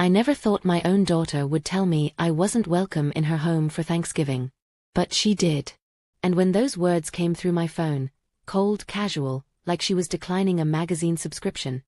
I never thought my own daughter would tell me I wasn't welcome in her home for Thanksgiving. But she did. And when those words came through my phone, cold, casual, like she was declining a magazine subscription,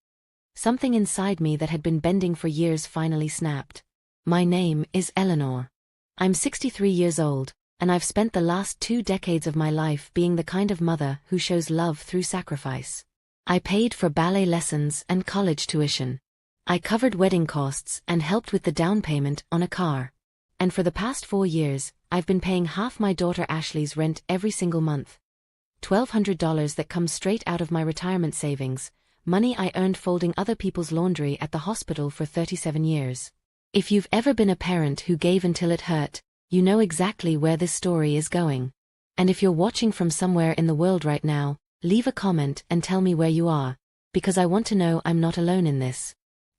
something inside me that had been bending for years finally snapped. My name is Eleanor. I'm 63 years old, and I've spent the last 2 decades of my life being the kind of mother who shows love through sacrifice. I paid for ballet lessons and college tuition. I covered wedding costs and helped with the down payment on a car. And for the past 4 years, I've been paying half my daughter Ashley's rent every single month. $1,200 that comes straight out of my retirement savings, money I earned folding other people's laundry at the hospital for 37 years. If you've ever been a parent who gave until it hurt, you know exactly where this story is going. And if you're watching from somewhere in the world right now, leave a comment and tell me where you are, because I want to know I'm not alone in this.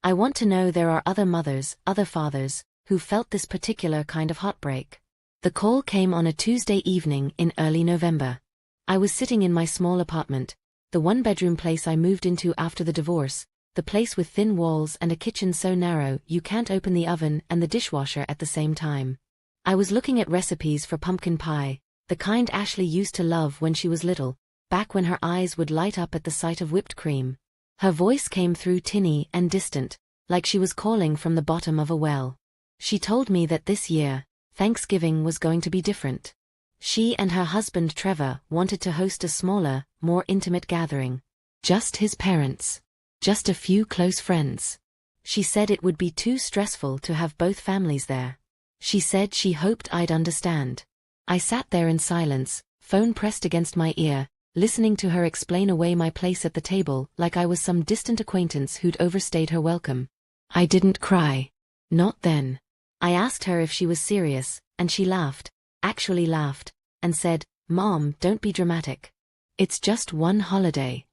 I want to know there are other mothers, other fathers, who felt this particular kind of heartbreak. The call came on a Tuesday evening in early November. I was sitting in my small apartment, the one-bedroom place I moved into after the divorce, the place with thin walls and a kitchen so narrow you can't open the oven and the dishwasher at the same time. I was looking at recipes for pumpkin pie, the kind Ashley used to love when she was little, back when her eyes would light up at the sight of whipped cream. Her voice came through tinny and distant, like she was calling from the bottom of a well. She told me that this year, Thanksgiving was going to be different. She and her husband Trevor wanted to host a smaller, more intimate gathering. Just his parents. Just a few close friends. She said it would be too stressful to have both families there. She said she hoped I'd understand. I sat there in silence, phone pressed against my ear, listening to her explain away my place at the table like I was some distant acquaintance who'd overstayed her welcome. I didn't cry. Not then. I asked her if she was serious, and she laughed, actually laughed, and said, "Mom, don't be dramatic. It's just one holiday."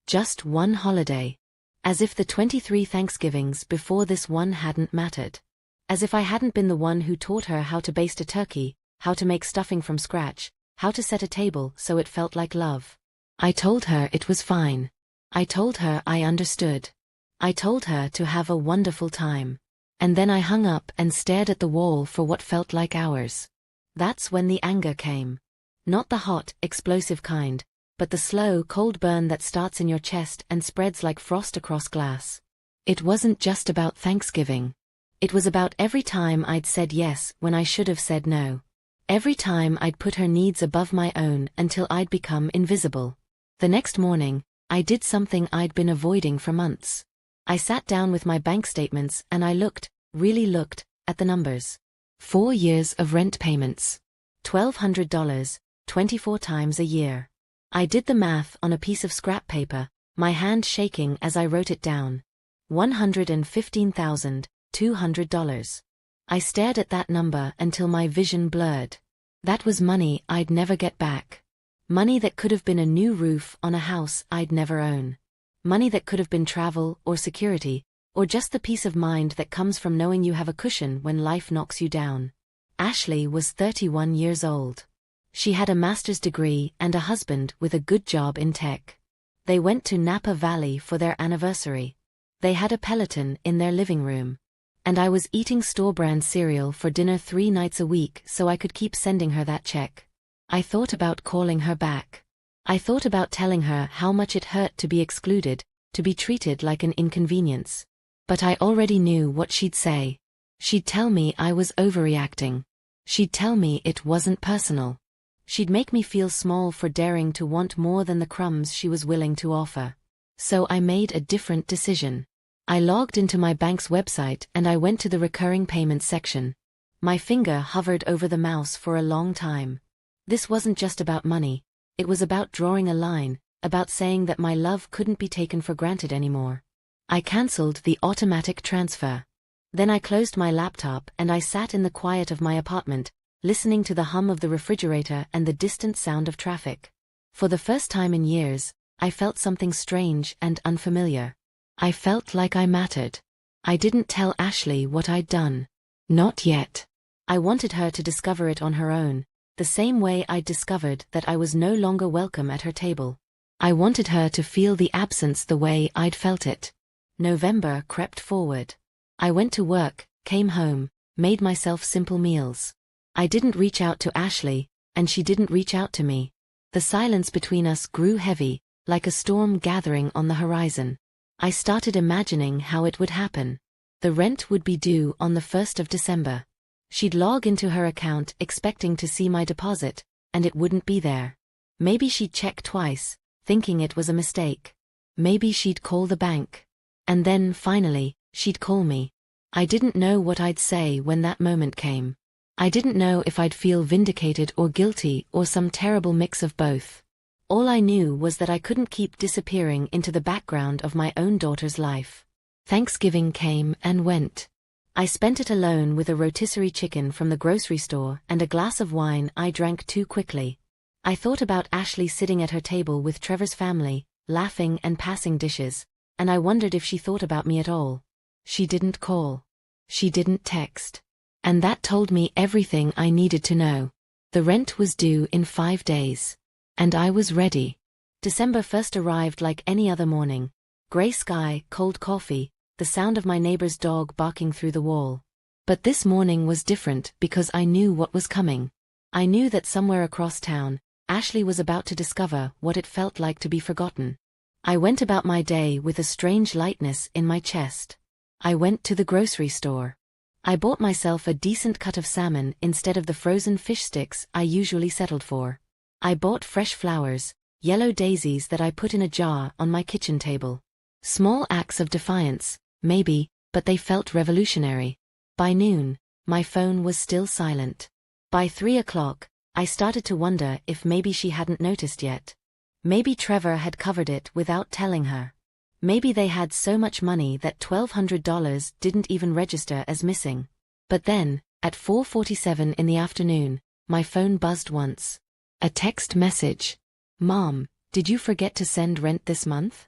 Just one holiday. As if the 23 Thanksgivings before this one hadn't mattered. As if I hadn't been the one who taught her how to baste a turkey, how to make stuffing from scratch, how to set a table so it felt like love. I told her it was fine. I told her I understood. I told her to have a wonderful time. And then I hung up and stared at the wall for what felt like hours. That's when the anger came. Not the hot, explosive kind, but the slow, cold burn that starts in your chest and spreads like frost across glass. It wasn't just about Thanksgiving. It was about every time I'd said yes when I should have said no. Every time I'd put her needs above my own until I'd become invisible. The next morning, I did something I'd been avoiding for months. I sat down with my bank statements and I looked, really looked, at the numbers. 4 years of rent payments. $1,200, 24 times a year. I did the math on a piece of scrap paper, my hand shaking as I wrote it down. $115,200. I stared at that number until my vision blurred. That was money I'd never get back. Money that could have been a new roof on a house I'd never own. Money that could have been travel or security, or just the peace of mind that comes from knowing you have a cushion when life knocks you down. Ashley was 31 years old. She had a master's degree and a husband with a good job in tech. They went to Napa Valley for their anniversary. They had a Peloton in their living room. And I was eating store-brand cereal for dinner 3 nights a week so I could keep sending her that check. I thought about calling her back. I thought about telling her how much it hurt to be excluded, to be treated like an inconvenience. But I already knew what she'd say. She'd tell me I was overreacting. She'd tell me it wasn't personal. She'd make me feel small for daring to want more than the crumbs she was willing to offer. So I made a different decision. I logged into my bank's website and I went to the recurring payments section. My finger hovered over the mouse for a long time. This wasn't just about money. It was about drawing a line, about saying that my love couldn't be taken for granted anymore. I cancelled the automatic transfer. Then I closed my laptop and I sat in the quiet of my apartment, listening to the hum of the refrigerator and the distant sound of traffic. For the first time in years, I felt something strange and unfamiliar. I felt like I mattered. I didn't tell Ashley what I'd done. Not yet. I wanted her to discover it on her own, the same way I'd discovered that I was no longer welcome at her table. I wanted her to feel the absence the way I'd felt it. November crept forward. I went to work, came home, made myself simple meals. I didn't reach out to Ashley, and she didn't reach out to me. The silence between us grew heavy, like a storm gathering on the horizon. I started imagining how it would happen. The rent would be due on the 1st of December. She'd log into her account expecting to see my deposit, and it wouldn't be there. Maybe she'd check twice, thinking it was a mistake. Maybe she'd call the bank. And then, finally, she'd call me. I didn't know what I'd say when that moment came. I didn't know if I'd feel vindicated or guilty or some terrible mix of both. All I knew was that I couldn't keep disappearing into the background of my own daughter's life. Thanksgiving came and went. I spent it alone with a rotisserie chicken from the grocery store and a glass of wine I drank too quickly. I thought about Ashley sitting at her table with Trevor's family, laughing and passing dishes, and I wondered if she thought about me at all. She didn't call. She didn't text. And that told me everything I needed to know. The rent was due in 5 days. And I was ready. December 1st arrived like any other morning. Gray sky, cold coffee, the sound of my neighbor's dog barking through the wall. But this morning was different because I knew what was coming. I knew that somewhere across town, Ashley was about to discover what it felt like to be forgotten. I went about my day with a strange lightness in my chest. I went to the grocery store. I bought myself a decent cut of salmon instead of the frozen fish sticks I usually settled for. I bought fresh flowers, yellow daisies that I put in a jar on my kitchen table. Small acts of defiance, maybe, but they felt revolutionary. By noon, my phone was still silent. By 3 o'clock, I started to wonder if maybe she hadn't noticed yet. Maybe Trevor had covered it without telling her. Maybe they had so much money that $1,200 didn't even register as missing. But then, at 4:47 in the afternoon, my phone buzzed once. A text message. "Mom, did you forget to send rent this month?"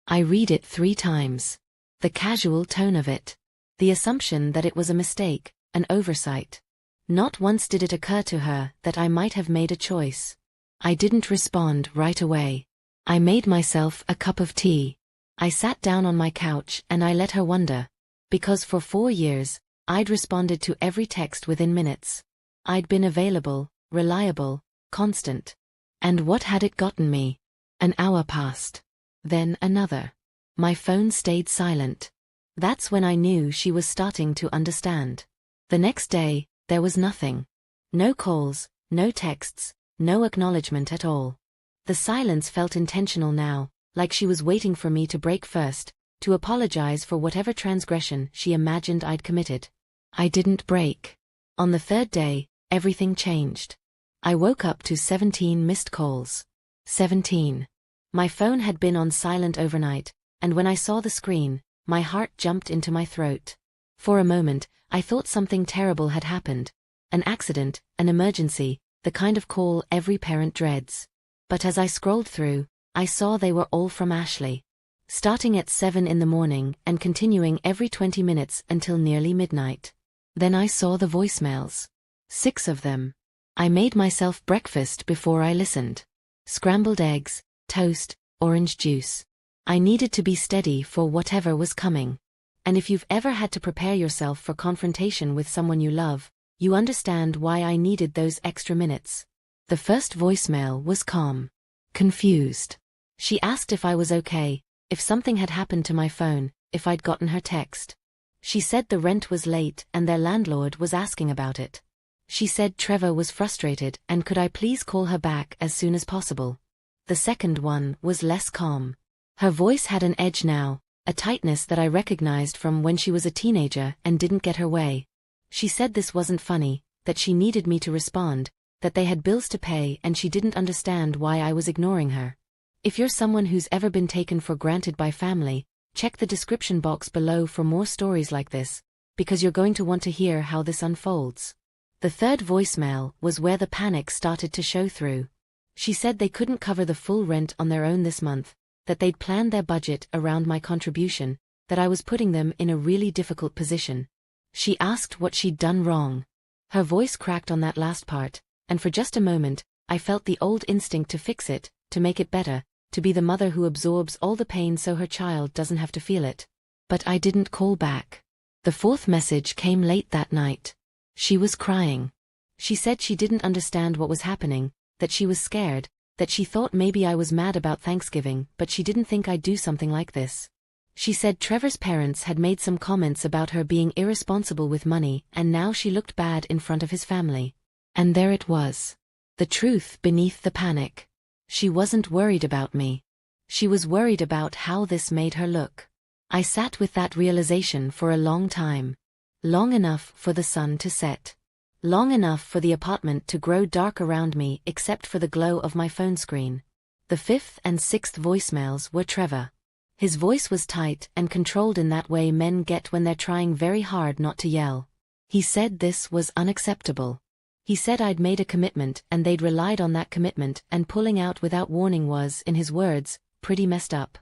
I read it 3 times. The casual tone of it. The assumption that it was a mistake, an oversight. Not once did it occur to her that I might have made a choice. I didn't respond right away. I made myself a cup of tea. I sat down on my couch and I let her wonder. Because for 4 years, I'd responded to every text within minutes. I'd been available, reliable, constant. And what had it gotten me? An hour passed. Then another. My phone stayed silent. That's when I knew she was starting to understand. The next day, there was nothing. No calls, no texts, no acknowledgement at all. The silence felt intentional now, like she was waiting for me to break first, to apologize for whatever transgression she imagined I'd committed. I didn't break. On the 3rd day, everything changed. I woke up to 17 missed calls. 17. My phone had been on silent overnight, and when I saw the screen, my heart jumped into my throat. For a moment, I thought something terrible had happened. An accident, an emergency, the kind of call every parent dreads. But as I scrolled through, I saw they were all from Ashley. Starting at 7 in the morning and continuing every 20 minutes until nearly midnight. Then I saw the voicemails. 6 of them. I made myself breakfast before I listened. Scrambled eggs, toast, orange juice. I needed to be steady for whatever was coming. And if you've ever had to prepare yourself for confrontation with someone you love, you understand why I needed those extra minutes. The first voicemail was calm. Confused. She asked if I was okay, if something had happened to my phone, if I'd gotten her text. She said the rent was late and their landlord was asking about it. She said Trevor was frustrated and could I please call her back as soon as possible. The second one was less calm. Her voice had an edge now, a tightness that I recognized from when she was a teenager and didn't get her way. She said this wasn't funny, that she needed me to respond, that they had bills to pay and she didn't understand why I was ignoring her. If you're someone who's ever been taken for granted by family, check the description box below for more stories like this, because you're going to want to hear how this unfolds. The third voicemail was where the panic started to show through. She said they couldn't cover the full rent on their own this month, that they'd planned their budget around my contribution, that I was putting them in a really difficult position. She asked what she'd done wrong. Her voice cracked on that last part, and for just a moment, I felt the old instinct to fix it, to make it better, to be the mother who absorbs all the pain so her child doesn't have to feel it. But I didn't call back. The fourth message came late that night. She was crying. She said she didn't understand what was happening, that she was scared, that she thought maybe I was mad about Thanksgiving, but she didn't think I'd do something like this. She said Trevor's parents had made some comments about her being irresponsible with money, and now she looked bad in front of his family. And there it was. The truth beneath the panic. She wasn't worried about me. She was worried about how this made her look. I sat with that realization for a long time. Long enough for the sun to set. Long enough for the apartment to grow dark around me except for the glow of my phone screen. The fifth and sixth voicemails were Trevor. His voice was tight and controlled in that way men get when they're trying very hard not to yell. He said this was unacceptable. He said I'd made a commitment and they'd relied on that commitment, and pulling out without warning was, in his words, pretty messed up.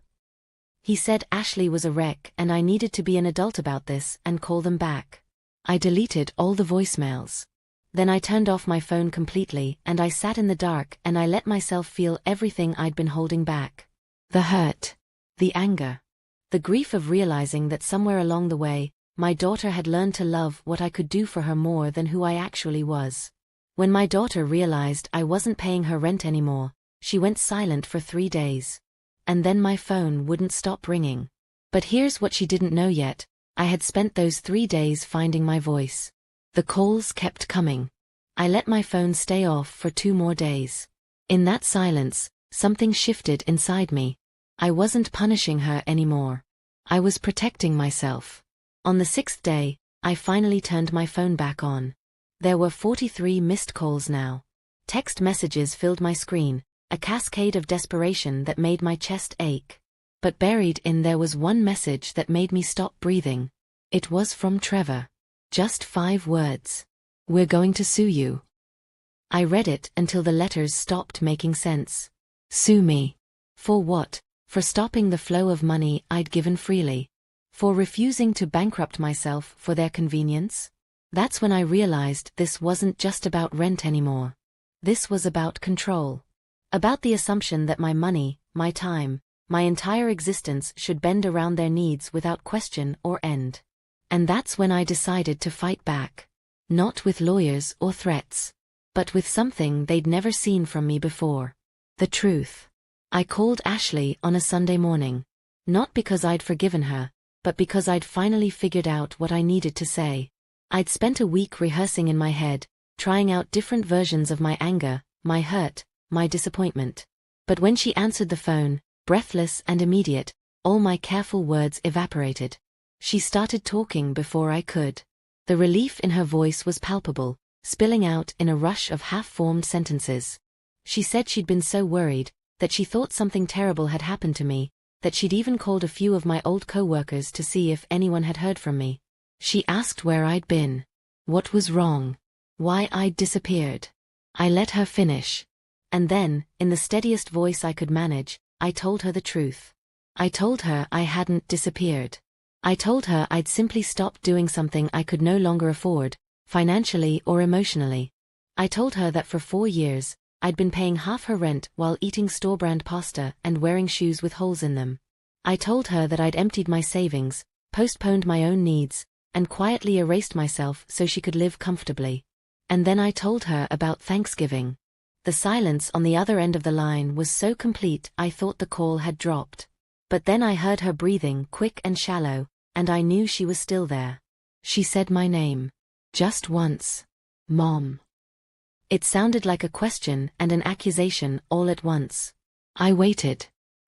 He said Ashley was a wreck and I needed to be an adult about this and call them back. I deleted all the voicemails. Then I turned off my phone completely and I sat in the dark and I let myself feel everything I'd been holding back. The hurt. The anger. The grief of realizing that somewhere along the way, my daughter had learned to love what I could do for her more than who I actually was. When my daughter realized I wasn't paying her rent anymore, she went silent for 3 days. And then my phone wouldn't stop ringing. But here's what she didn't know yet. I had spent those 3 days finding my voice. The calls kept coming. I let my phone stay off for 2 more days. In that silence, something shifted inside me. I wasn't punishing her anymore. I was protecting myself. On the 6th day, I finally turned my phone back on. There were 43 missed calls now. Text messages filled my screen, a cascade of desperation that made my chest ache. But buried in there was one message that made me stop breathing. It was from Trevor. Just 5 words. "We're going to sue you." I read it until the letters stopped making sense. Sue me. For what? For stopping the flow of money I'd given freely. For refusing to bankrupt myself for their convenience? That's when I realized this wasn't just about rent anymore. This was about control. About the assumption that my money, my time, my entire existence should bend around their needs without question or end. And that's when I decided to fight back. Not with lawyers or threats. But with something they'd never seen from me before. The truth. I called Ashley on a Sunday morning. Not because I'd forgiven her, but because I'd finally figured out what I needed to say. I'd spent a week rehearsing in my head, trying out different versions of my anger, my hurt, my disappointment. But when she answered the phone, breathless and immediate, all my careful words evaporated. She started talking before I could. The relief in her voice was palpable, spilling out in a rush of half-formed sentences. She said she'd been so worried, that she thought something terrible had happened to me, that she'd even called a few of my old co-workers to see if anyone had heard from me. She asked where I'd been. What was wrong? Why I'd disappeared. I let her finish. And then, in the steadiest voice I could manage, I told her the truth. I told her I hadn't disappeared. I told her I'd simply stopped doing something I could no longer afford, financially or emotionally. I told her that for 4 years, I'd been paying half her rent while eating store-brand pasta and wearing shoes with holes in them. I told her that I'd emptied my savings, postponed my own needs, and quietly erased myself so she could live comfortably. And then I told her about Thanksgiving. The silence on the other end of the line was so complete I thought the call had dropped. But then I heard her breathing quick and shallow, and I knew she was still there. She said my name. Just once. Mom. It sounded like a question and an accusation all at once. I waited.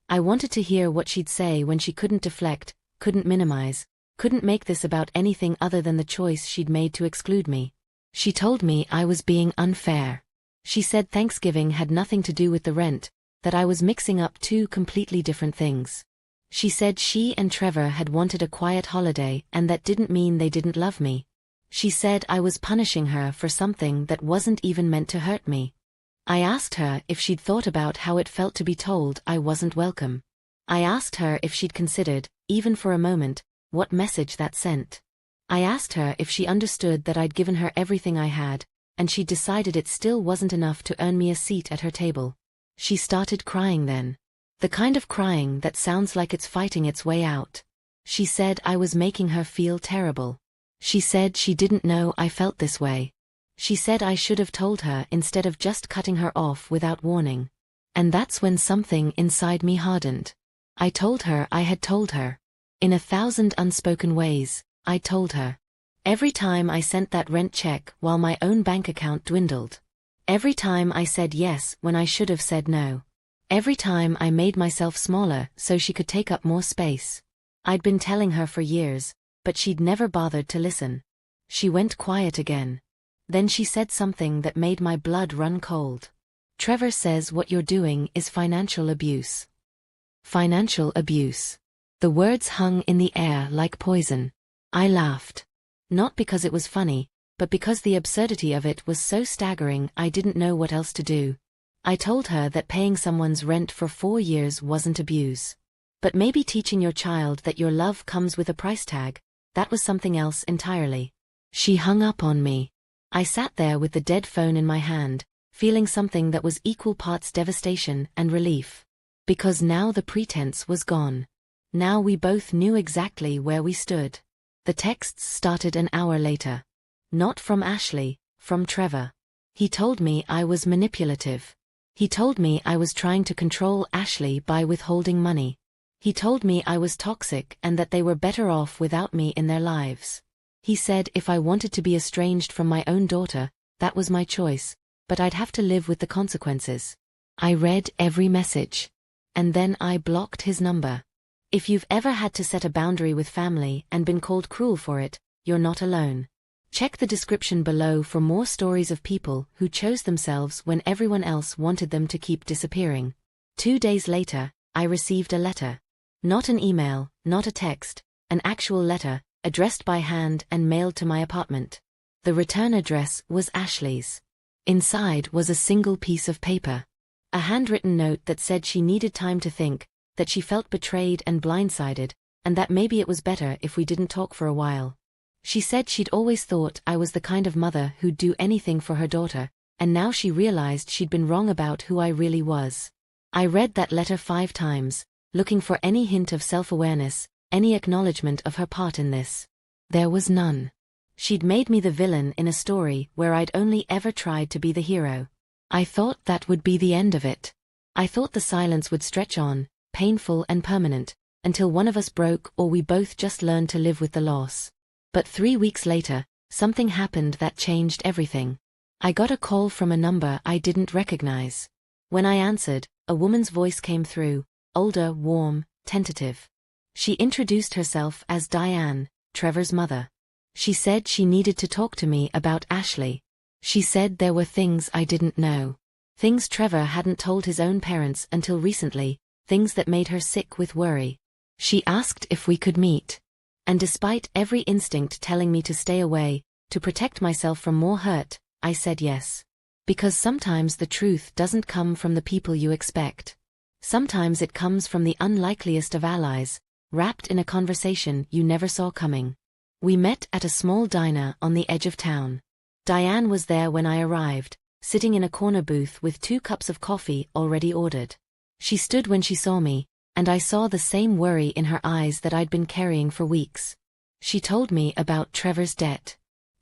I wanted to hear what she'd say when she couldn't deflect, couldn't minimize, couldn't make this about anything other than the choice she'd made to exclude me. She told me I was being unfair. She said Thanksgiving had nothing to do with the rent, that I was mixing up 2 completely different things. She said she and Trevor had wanted a quiet holiday and that didn't mean they didn't love me. She said I was punishing her for something that wasn't even meant to hurt me. I asked her if she'd thought about how it felt to be told I wasn't welcome. I asked her if she'd considered, even for a moment, what message that sent. I asked her if she understood that I'd given her everything I had, and she'd decided it still wasn't enough to earn me a seat at her table. She started crying then. The kind of crying that sounds like it's fighting its way out. She said I was making her feel terrible. She said she didn't know I felt this way. She said I should have told her instead of just cutting her off without warning. And that's when something inside me hardened. I told her I had told her. In 1,000 unspoken ways, I told her. Every time I sent that rent check while my own bank account dwindled. Every time I said yes when I should have said no. Every time I made myself smaller so she could take up more space. I'd been telling her for years, but she'd never bothered to listen. She went quiet again. Then she said something that made my blood run cold. Trevor says what you're doing is financial abuse. Financial abuse. The words hung in the air like poison. I laughed. Not because it was funny, but because the absurdity of it was so staggering I didn't know what else to do. I told her that paying someone's rent for 4 years wasn't abuse. But maybe teaching your child that your love comes with a price tag, that was something else entirely. She hung up on me. I sat there with the dead phone in my hand, feeling something that was equal parts devastation and relief. Because now the pretense was gone. Now we both knew exactly where we stood. The texts started an hour later. Not from Ashley, from Trevor. He told me I was manipulative. He told me I was trying to control Ashley by withholding money. He told me I was toxic and that they were better off without me in their lives. He said if I wanted to be estranged from my own daughter, that was my choice, but I'd have to live with the consequences. I read every message. And then I blocked his number. If you've ever had to set a boundary with family and been called cruel for it, you're not alone. Check the description below for more stories of people who chose themselves when everyone else wanted them to keep disappearing. 2 days later, I received a letter. Not an email, not a text, an actual letter, addressed by hand and mailed to my apartment. The return address was Ashley's. Inside was a single piece of paper. A handwritten note that said she needed time to think, that she felt betrayed and blindsided, and that maybe it was better if we didn't talk for a while. She said she'd always thought I was the kind of mother who'd do anything for her daughter, and now she realized she'd been wrong about who I really was. I read that letter 5 times, looking for any hint of self-awareness, any acknowledgement of her part in this. There was none. She'd made me the villain in a story where I'd only ever tried to be the hero. I thought that would be the end of it. I thought the silence would stretch on, painful and permanent, until one of us broke or we both just learned to live with the loss. But 3 weeks later, something happened that changed everything. I got a call from a number I didn't recognize. When I answered, a woman's voice came through, older, warm, tentative. She introduced herself as Diane, Trevor's mother. She said she needed to talk to me about Ashley. She said there were things I didn't know. Things Trevor hadn't told his own parents until recently, things that made her sick with worry. She asked if we could meet. And despite every instinct telling me to stay away, to protect myself from more hurt, I said yes. Because sometimes the truth doesn't come from the people you expect. Sometimes it comes from the unlikeliest of allies, wrapped in a conversation you never saw coming. We met at a small diner on the edge of town. Diane was there when I arrived, sitting in a corner booth with 2 cups of coffee already ordered. She stood when she saw me, and I saw the same worry in her eyes that I'd been carrying for weeks. She told me about Trevor's debt.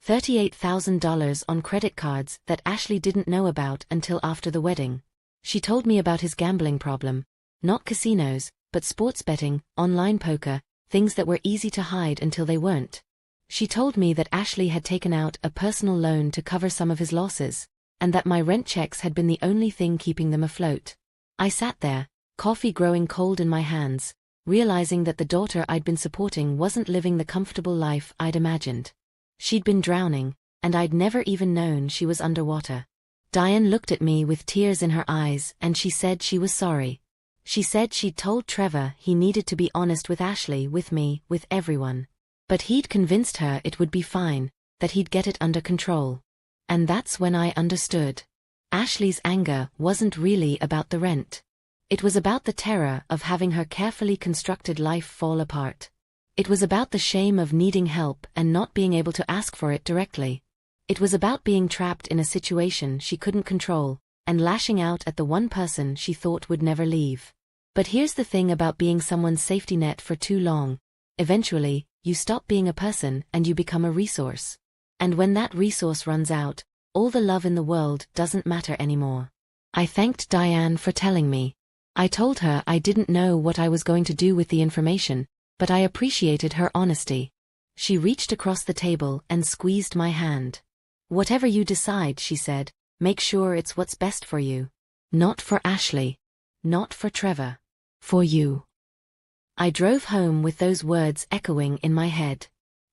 $38,000 on credit cards that Ashley didn't know about until after the wedding. She told me about his gambling problem. Not casinos, but sports betting, online poker, things that were easy to hide until they weren't. She told me that Ashley had taken out a personal loan to cover some of his losses, and that my rent checks had been the only thing keeping them afloat. I sat there, coffee growing cold in my hands, realizing that the daughter I'd been supporting wasn't living the comfortable life I'd imagined. She'd been drowning, and I'd never even known she was underwater. Diane looked at me with tears in her eyes and she said she was sorry. She said she'd told Trevor he needed to be honest with Ashley, with me, with everyone. But he'd convinced her it would be fine, that he'd get it under control. And that's when I understood. Ashley's anger wasn't really about the rent. It was about the terror of having her carefully constructed life fall apart. It was about the shame of needing help and not being able to ask for it directly. It was about being trapped in a situation she couldn't control, and lashing out at the one person she thought would never leave. But here's the thing about being someone's safety net for too long. Eventually, you stop being a person and you become a resource. And when that resource runs out, all the love in the world doesn't matter anymore. I thanked Diane for telling me. I told her I didn't know what I was going to do with the information, but I appreciated her honesty. She reached across the table and squeezed my hand. Whatever you decide, she said, make sure it's what's best for you. Not for Ashley. Not for Trevor. For you. I drove home with those words echoing in my head.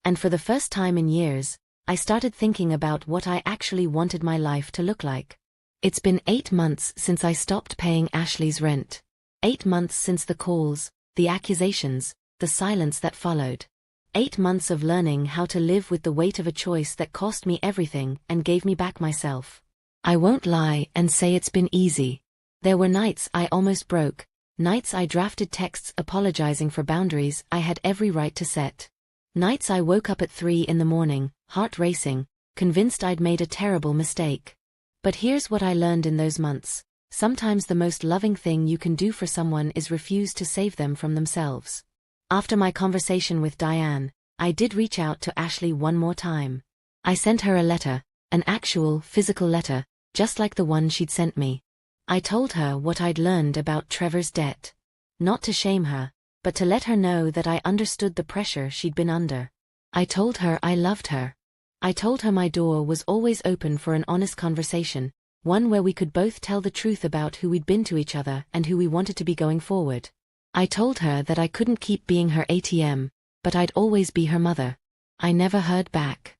And for the first time in years, I started thinking about what I actually wanted my life to look like. It's been 8 months since I stopped paying Ashley's rent. 8 months since the calls, the accusations, the silence that followed. 8 months of learning how to live with the weight of a choice that cost me everything and gave me back myself. I won't lie and say it's been easy. There were nights I almost broke, nights I drafted texts apologizing for boundaries I had every right to set. Nights I woke up at 3 in the morning, heart racing, convinced I'd made a terrible mistake. But here's what I learned in those months. Sometimes the most loving thing you can do for someone is refuse to save them from themselves. After my conversation with Diane, I did reach out to Ashley one more time. I sent her a letter, an actual, physical letter, just like the one she'd sent me. I told her what I'd learned about Trevor's debt. Not to shame her, but to let her know that I understood the pressure she'd been under. I told her I loved her. I told her my door was always open for an honest conversation, one where we could both tell the truth about who we'd been to each other and who we wanted to be going forward. I told her that I couldn't keep being her ATM, but I'd always be her mother. I never heard back.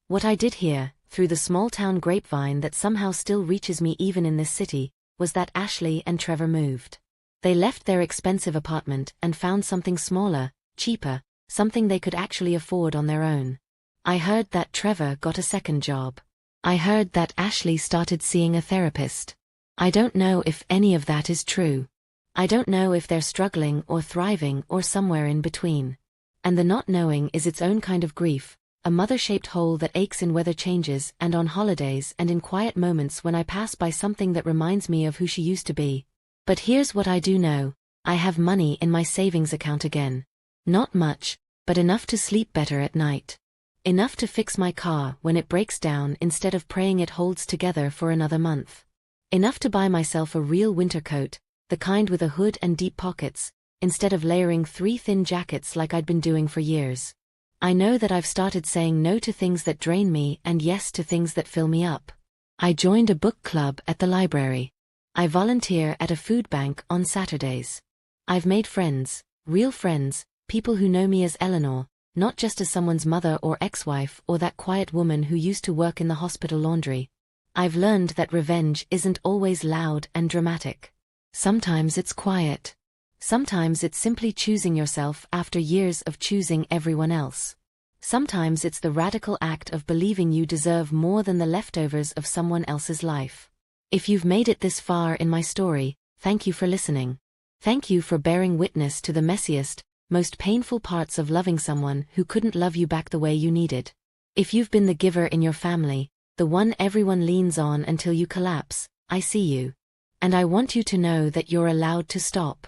What I did hear, through the small-town grapevine that somehow still reaches me even in this city, was that Ashley and Trevor moved. They left their expensive apartment and found something smaller, cheaper, something they could actually afford on their own. I heard that Trevor got a second job. I heard that Ashley started seeing a therapist. I don't know if any of that is true. I don't know if they're struggling or thriving or somewhere in between. And the not knowing is its own kind of grief, a mother-shaped hole that aches in weather changes and on holidays and in quiet moments when I pass by something that reminds me of who she used to be. But here's what I do know, I have money in my savings account again. Not much, but enough to sleep better at night. Enough to fix my car when it breaks down instead of praying it holds together for another month. Enough to buy myself a real winter coat, the kind with a hood and deep pockets, instead of layering 3 thin jackets like I'd been doing for years. I know that I've started saying no to things that drain me and yes to things that fill me up. I joined a book club at the library. I volunteer at a food bank on Saturdays. I've made friends, real friends, people who know me as Eleanor, not just as someone's mother or ex-wife or that quiet woman who used to work in the hospital laundry. I've learned that revenge isn't always loud and dramatic. Sometimes it's quiet. Sometimes it's simply choosing yourself after years of choosing everyone else. Sometimes it's the radical act of believing you deserve more than the leftovers of someone else's life. If you've made it this far in my story, thank you for listening. Thank you for bearing witness to the messiest, most painful parts of loving someone who couldn't love you back the way you needed. If you've been the giver in your family, the one everyone leans on until you collapse, I see you. And I want you to know that you're allowed to stop.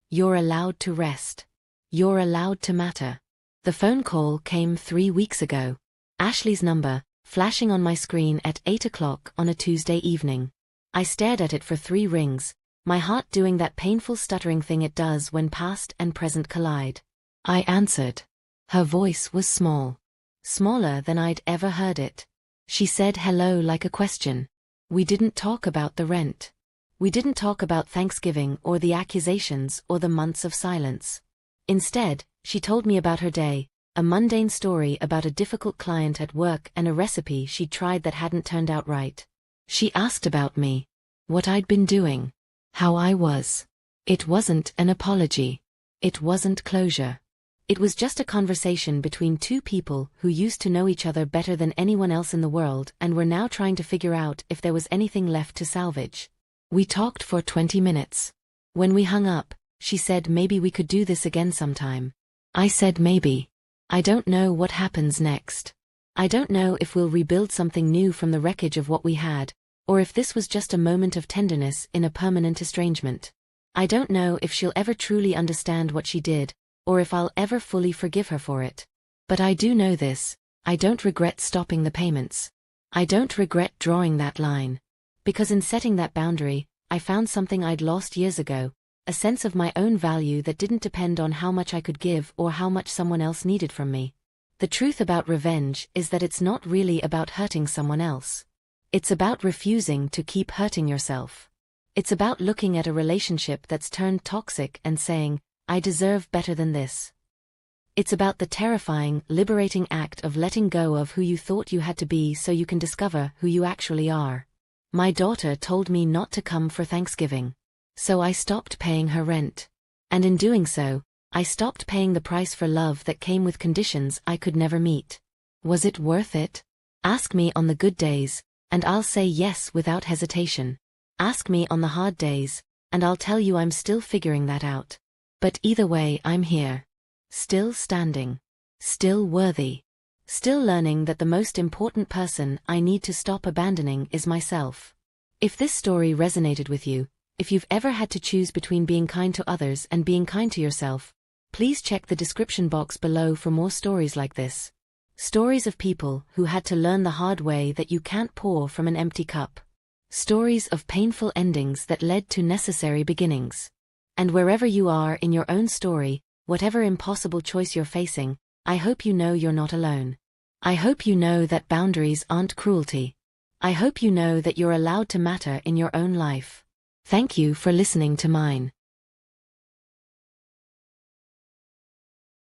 You're allowed to rest. You're allowed to matter. The phone call came 3 weeks ago. Ashley's number, flashing on my screen at 8 o'clock on a Tuesday evening. I stared at it for 3 rings, my heart doing that painful stuttering thing it does when past and present collide. I answered. Her voice was small. Smaller than I'd ever heard it. She said hello like a question. We didn't talk about the rent. We didn't talk about Thanksgiving or the accusations or the months of silence. Instead, she told me about her day, a mundane story about a difficult client at work and a recipe she'd tried that hadn't turned out right. She asked about me, what I'd been doing, how I was. It wasn't an apology. It wasn't closure. It was just a conversation between 2 people who used to know each other better than anyone else in the world and were now trying to figure out if there was anything left to salvage. We talked for 20 minutes. When we hung up, she said maybe we could do this again sometime. I said maybe. I don't know what happens next. I don't know if we'll rebuild something new from the wreckage of what we had, or if this was just a moment of tenderness in a permanent estrangement. I don't know if she'll ever truly understand what she did, or if I'll ever fully forgive her for it. But I do know this: I don't regret stopping the payments. I don't regret drawing that line. Because in setting that boundary, I found something I'd lost years ago, a sense of my own value that didn't depend on how much I could give or how much someone else needed from me. The truth about revenge is that it's not really about hurting someone else. It's about refusing to keep hurting yourself. It's about looking at a relationship that's turned toxic and saying, I deserve better than this. It's about the terrifying, liberating act of letting go of who you thought you had to be so you can discover who you actually are. My daughter told me not to come for Thanksgiving. So I stopped paying her rent. And in doing so, I stopped paying the price for love that came with conditions I could never meet. Was it worth it? Ask me on the good days, and I'll say yes without hesitation. Ask me on the hard days, and I'll tell you I'm still figuring that out. But either way, I'm here. Still standing. Still worthy. Still learning that the most important person I need to stop abandoning is myself. If this story resonated with you, if you've ever had to choose between being kind to others and being kind to yourself, please check the description box below for more stories like this. Stories of people who had to learn the hard way that you can't pour from an empty cup. Stories of painful endings that led to necessary beginnings. And wherever you are in your own story, whatever impossible choice you're facing, I hope you know you're not alone. I hope you know that boundaries aren't cruelty. I hope you know that you're allowed to matter in your own life. Thank you for listening to mine.